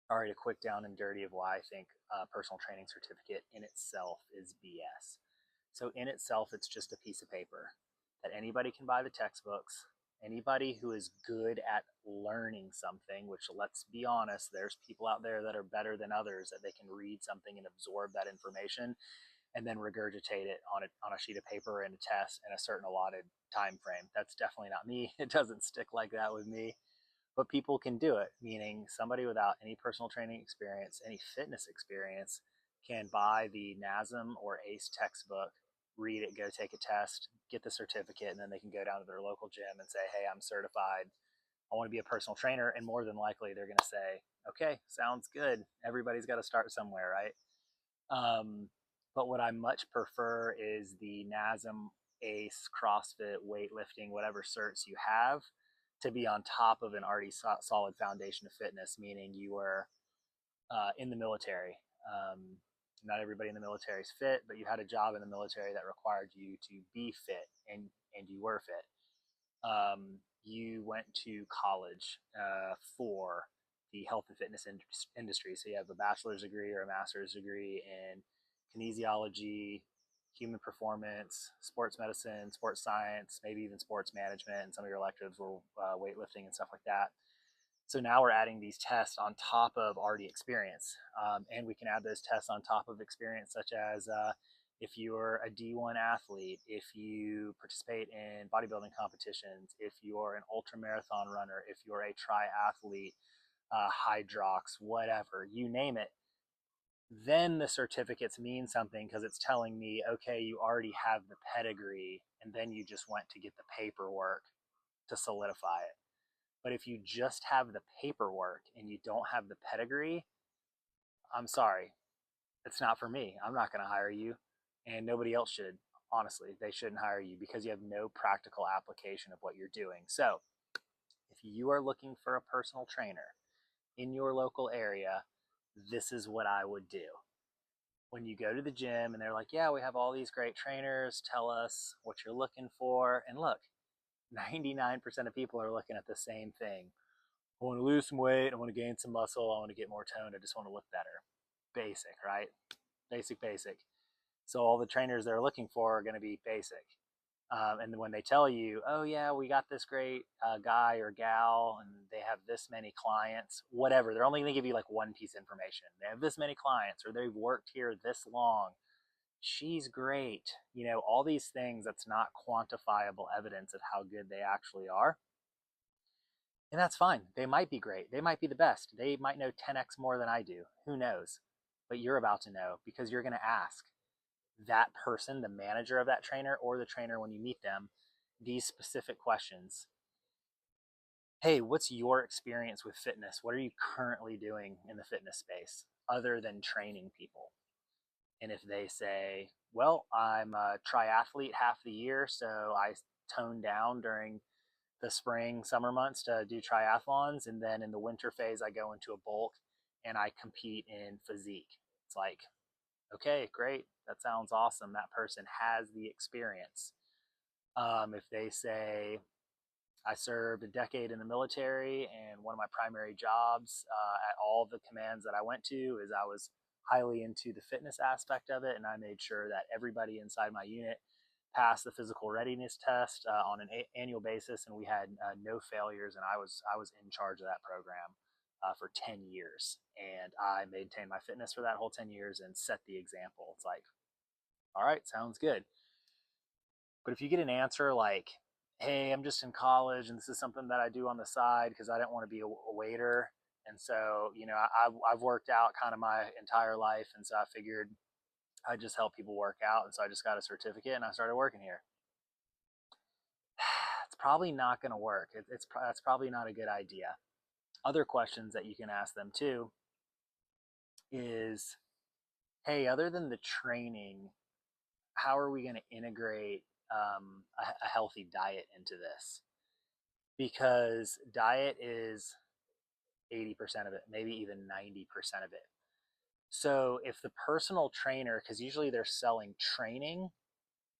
All right, a quick down and dirty of why I think a personal training certificate in itself is BS. So, in itself, it's just a piece of paper that anybody can buy the textbooks. Anybody who is good at learning something, which let's be honest, there's people out there that are better than others, that they can read something and absorb that information and then regurgitate it on a sheet of paper and a test in a certain allotted time frame. That's definitely not me. It doesn't stick like that with me, but people can do it, meaning somebody without any personal training experience, any fitness experience, can buy the NASM or ACE textbook, read it, go take a test, get the certificate, and then they can go down to their local gym and say, hey, I'm certified. I want to be a personal trainer. And more than likely, they're going to say, okay, sounds good. Everybody's got to start somewhere, right? Um, but what I much prefer is the NASM, ACE, CrossFit, weightlifting, whatever certs you have, to be on top of an already solid foundation of fitness, meaning you were in the military. Not everybody in the military is fit, but you had a job in the military that required you to be fit, and you were fit. You went to college for the health and fitness industry. So you have a bachelor's degree or a master's degree in kinesiology, human performance, sports medicine, sports science, maybe even sports management, and some of your electives were weightlifting and stuff like that. So now we're adding these tests on top of already experience. And we can add those tests on top of experience, such as if you're a D1 athlete, if you participate in bodybuilding competitions, if you're an ultra marathon runner, if you're a triathlete, hydrox, whatever, you name it, then the certificates mean something because it's telling me, okay, you already have the pedigree, and then you just went to get the paperwork to solidify it. But if you just have the paperwork and you don't have the pedigree, I'm sorry, it's not for me. I'm not going to hire you, and nobody else should. Honestly, they shouldn't hire you because you have no practical application of what you're doing. So, if you are looking for a personal trainer in your local area, this is what I would do. When you go to the gym and they're like, yeah, we have all these great trainers, tell us what you're looking for. And look, 99% of people are looking at the same thing. I want to lose some weight. I want to gain some muscle. I want to get more toned. I just want to look better. Basic, right? Basic, basic. So all the trainers they're looking for are going to be basic. And when they tell you, oh, yeah, we got this great guy or gal and they have this many clients, whatever, they're only going to give you like one piece of information. They have this many clients or they've worked here this long. She's great. You know, all these things that's not quantifiable evidence of how good they actually are. And that's fine. They might be great. They might be the best. They might know 10x more than I do. Who knows? But you're about to know because you're going to ask that person, the manager of that trainer, or the trainer when you meet them, these specific questions. Hey, what's your experience with fitness? What are you currently doing in the fitness space other than training people? And if they say, well, I'm a triathlete half the year, so I tone down during the spring, summer months to do triathlons. And then in the winter phase, I go into a bulk and I compete in physique. It's like, okay, great. That sounds awesome. That person has the experience. If they say, I served a decade in the military, and one of my primary jobs at all the commands that I went to is I was highly into the fitness aspect of it, and I made sure that everybody inside my unit passed the physical readiness test on an annual basis, and we had no failures. And I was in charge of that program for 10 years, and I maintained my fitness for that whole 10 years and set the example. It's like, all right, sounds good. But if you get an answer like, hey, I'm just in college and this is something that I do on the side because I didn't want to be a waiter. And so, you know, I've worked out kind of my entire life. And so I figured I'd just help people work out. And so I just got a certificate and I started working here. It's probably not going to work. That's probably not a good idea. Other questions that you can ask them too is, hey, other than the training, how are we going to integrate a healthy diet into this? Because diet is 80% of it, maybe even 90% of it. So if the personal trainer, because usually they're selling training,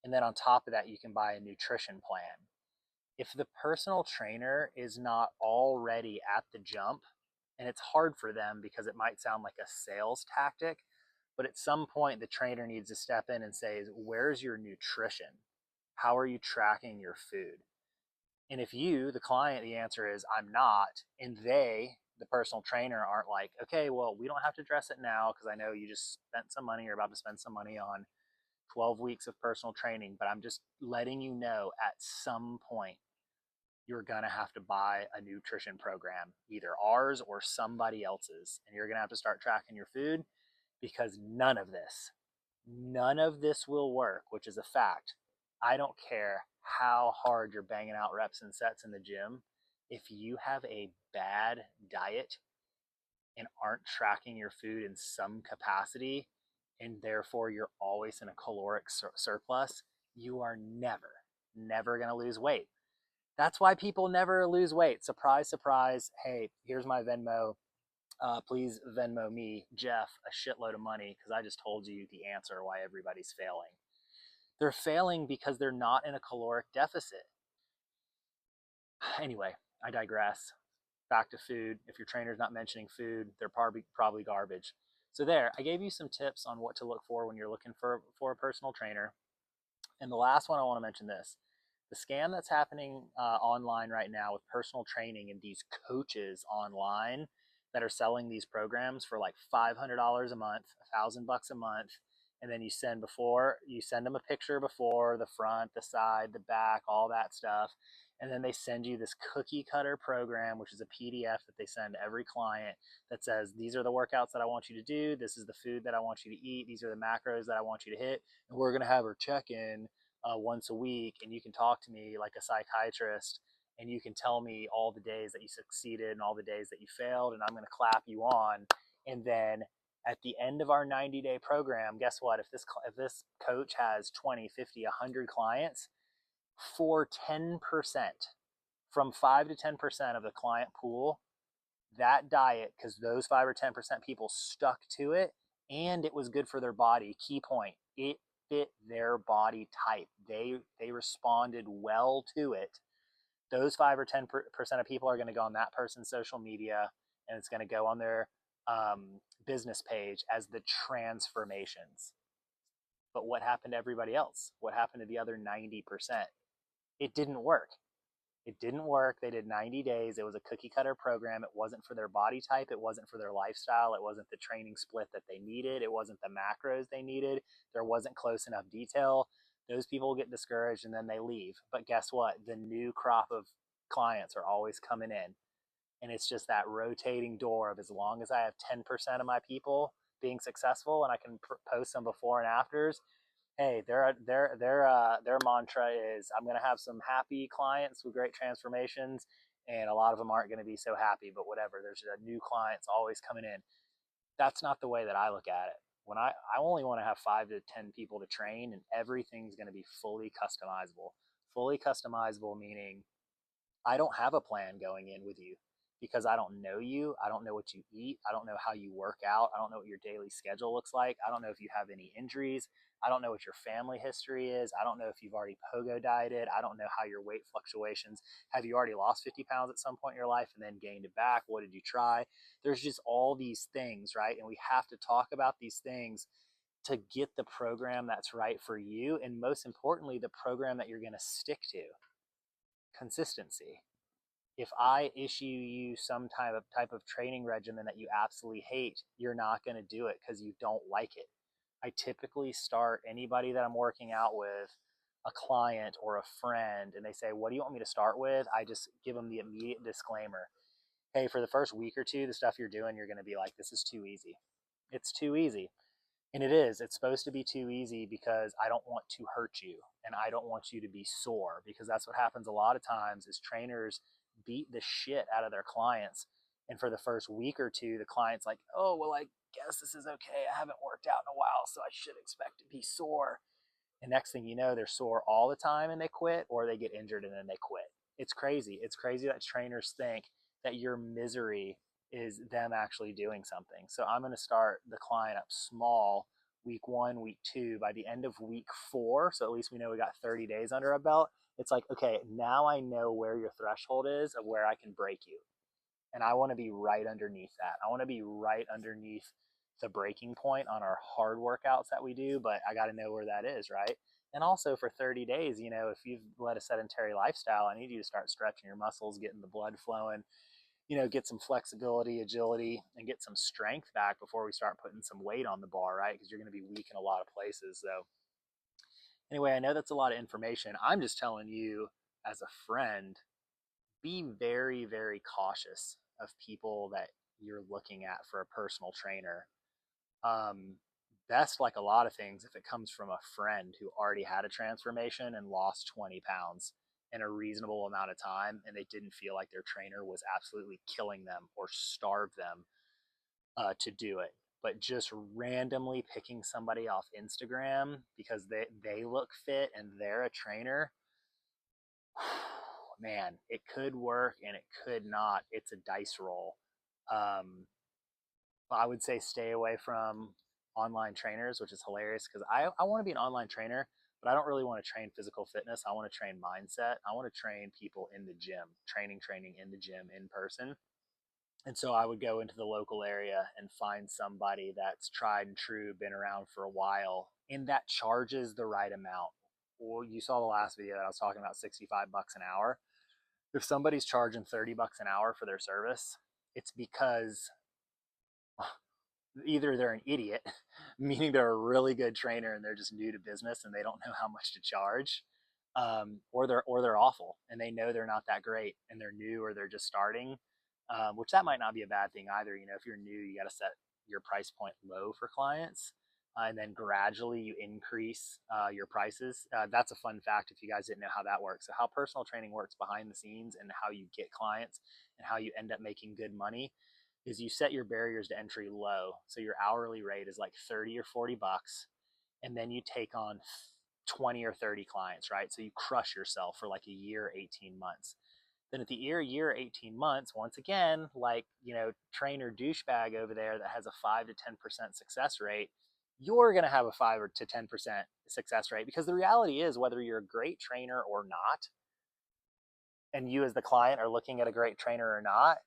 and then on top of that, you can buy a nutrition plan. If the personal trainer is not already at the jump And it's hard for them because it might sound like a sales tactic, but at some point the trainer needs to step in and say, where's your nutrition? How are you tracking your food? And if you, the client, the answer is I'm not, and they, the personal trainer, aren't like, okay, well, we don't have to address it now because I know you just spent some money, you're about to spend some money on 12 weeks of personal training, but I'm just letting you know at some point you're going to have to buy a nutrition program, either ours or somebody else's, and you're going to have to start tracking your food because none of this will work, which is a fact. I don't care how hard you're banging out reps and sets in the gym. If you have a bad diet and aren't tracking your food in some capacity, and therefore you're always in a caloric surplus, you are never going to lose weight. That's why people never lose weight. Surprise, surprise. Hey, here's my Venmo. Please Venmo me, Jeff, a shitload of money because I just told you the answer why everybody's failing. They're failing because they're not in a caloric deficit. Anyway, I digress. Back to food. If your trainer's not mentioning food, they're probably garbage. So there, I gave you some tips on what to look for when you're looking for a personal trainer. And the last one, I want to mention this. The scam that's happening online right now with personal training and these coaches online that are selling these programs for like $500 a month, $1,000 a month, and then you send them a picture before, the front, the side, the back, all that stuff, and then they send you this cookie cutter program, which is a PDF that they send to every client that says, these are the workouts that I want you to do, this is the food that I want you to eat, these are the macros that I want you to hit, and we're going to have her check in once a week, and you can talk to me like a psychiatrist, and you can tell me all the days that you succeeded and all the days that you failed, and I'm going to clap you on. And then at the end of our 90-day program, guess what? If this coach has 20, 50, 100 clients, for 10%, from 5 to 10% of the client pool, that diet, because those 5 or 10% people stuck to it and it was good for their body. Key point, it fit their body type. They responded well to it. Those 5 or 10% of people are going to go on that person's social media, and it's going to go on their business page as the transformations. But what happened to everybody else? What happened to the other 90%? It didn't work. It didn't work. They did 90 days. It was a cookie cutter program. It wasn't for their body type. It wasn't for their lifestyle. It wasn't the training split that they needed. It wasn't the macros they needed. There wasn't close enough detail. Those people get discouraged and then they leave. But guess what? The new crop of clients are always coming in. And it's just that rotating door of, as long as I have 10% of my people being successful and I can post some before and afters, hey, their mantra is, I'm going to have some happy clients with great transformations, and a lot of them aren't going to be so happy, but whatever. There's a new clients always coming in. That's not the way that I look at it. When I only want to have 5 to 10 people to train, and everything's going to be fully customizable. Fully customizable meaning I don't have a plan going in with you because I don't know you. I don't know what you eat. I don't know how you work out. I don't know what your daily schedule looks like. I don't know if you have any injuries. I don't know what your family history is. I don't know if you've already pogo dieted. I don't know how your weight fluctuations. Have you already lost 50 pounds at some point in your life and then gained it back? What did you try? There's just all these things, right? And we have to talk about these things to get the program that's right for you. And most importantly, the program that you're going to stick to. Consistency. If I issue you some type of training regimen that you absolutely hate, you're not going to do it because you don't like it. I typically start anybody that I'm working out with, a client or a friend, and they say, what do you want me to start with? I just give them the immediate disclaimer. Hey, for the first week or two, the stuff you're doing, you're going to be like, this is too easy. It's too easy. And it is. It's supposed to be too easy because I don't want to hurt you and I don't want you to be sore, because that's what happens a lot of times is trainers beat the shit out of their clients. And for the first week or two, the client's like, oh, well, I guess this is okay. I haven't worked out in a while, so I should expect to be sore. And next thing you know, they're sore all the time and they quit, or they get injured and then they quit. It's crazy. It's crazy that trainers think that your misery is them actually doing something. So I'm going to start the client up small, week 1, week 2. By the end of week 4, so at least we know we got 30 days under our belt, it's like, okay, now I know where your threshold is of where I can break you. And I want to be right underneath that. I want to be right underneath the breaking point on our hard workouts that we do, but I got to know where that is, right? And also for 30 days, you know, if you've led a sedentary lifestyle, I need you to start stretching your muscles, getting the blood flowing, you know, get some flexibility, agility, and get some strength back before we start putting some weight on the bar, right? Because you're going to be weak in a lot of places. So, anyway, I know that's a lot of information. I'm just telling you as a friend, be very, very cautious of people that you're looking at for a personal trainer. Um, Best, like a lot of things, if it comes from a friend who already had a transformation and lost 20 pounds in a reasonable amount of time, and they didn't feel like their trainer was absolutely killing them or starved them to do it. But just randomly picking somebody off Instagram because they look fit and they're a trainer, man, it could work and it could not. It's a dice roll. Um, I would say stay away from online trainers, which is hilarious because I want to be an online trainer, but I don't really want to train physical fitness. I want to train mindset. I want to train people in the gym, training in the gym in person. And so I would go into the local area and find somebody that's tried and true, been around for a while, and that charges the right amount. Well, you saw the last video that I was talking about $65 an hour. If somebody's charging $30 an hour for their service, it's because either they're an idiot, meaning they're a really good trainer and they're just new to business and they don't know how much to charge, or they're awful and they know they're not that great and they're new or they're just starting, which that might not be a bad thing either. You know, if you're new, you got to set your price point low for clients. And then gradually you increase your prices. That's a fun fact if you guys didn't know how that works. So, how personal training works behind the scenes and how you get clients and how you end up making good money is you set your barriers to entry low. So your hourly rate is like 30 or 40 bucks. And then you take on 20 or 30 clients, right? So you crush yourself for like a year, 18 months. Then at the year, 18 months, once again, like, you know, trainer douchebag over there that has a 5 to 10% success rate, you're going to have a 5 or to 10% success rate because the reality is whether you're a great trainer or not, and you as the client are looking at a great trainer or not,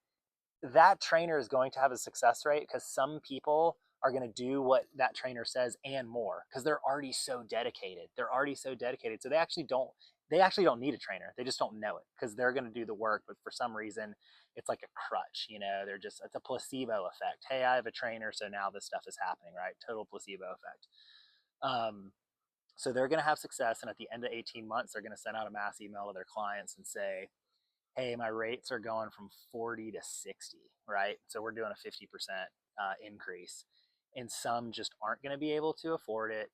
that trainer is going to have a success rate because some people are going to do what that trainer says and more because they're already so dedicated. They're already so dedicated. So they actually don't need a trainer. They just don't know it because they're going to do the work, but for some reason it's like a crutch, you know, it's a placebo effect. Hey, I have a trainer, so now this stuff is happening, right? Total placebo effect. So they're going to have success, and at the end of 18 months, they're going to send out a mass email to their clients and say, hey, my rates are going from 40 to 60, right? So we're doing a 50% increase. And some just aren't going to be able to afford it.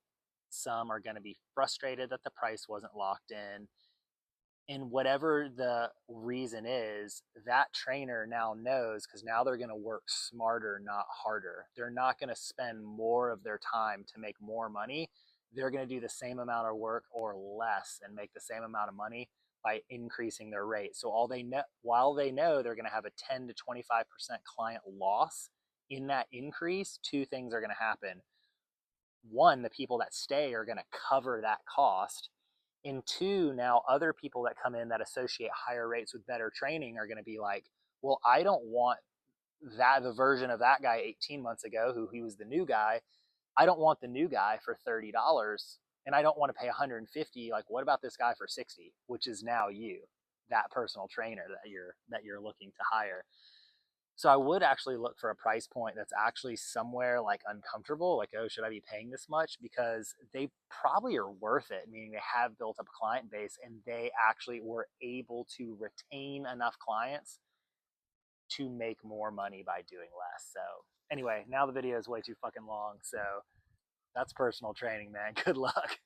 Some are going to be frustrated that the price wasn't locked in. And whatever the reason is, that trainer now knows because now they're going to work smarter, not harder. They're not going to spend more of their time to make more money. They're going to do the same amount of work or less and make the same amount of money by increasing their rate. So while they know they're going to have a 10 to 25% client loss in that increase, two things are going to happen. One, the people that stay are going to cover that cost. And two, now other people that come in that associate higher rates with better training are going to be like, well, I don't want the version of that guy 18 months ago who he was the new guy. I don't want the new guy for $30 and I don't want to pay 150. Like, what about this guy for 60, which is now you, that personal trainer that you're looking to hire. So I would actually look for a price point that's actually somewhere like uncomfortable, like, oh, should I be paying this much? Because they probably are worth it, meaning they have built up a client base and they actually were able to retain enough clients to make more money by doing less. So anyway, now the video is way too fucking long. So that's personal training, man. Good luck.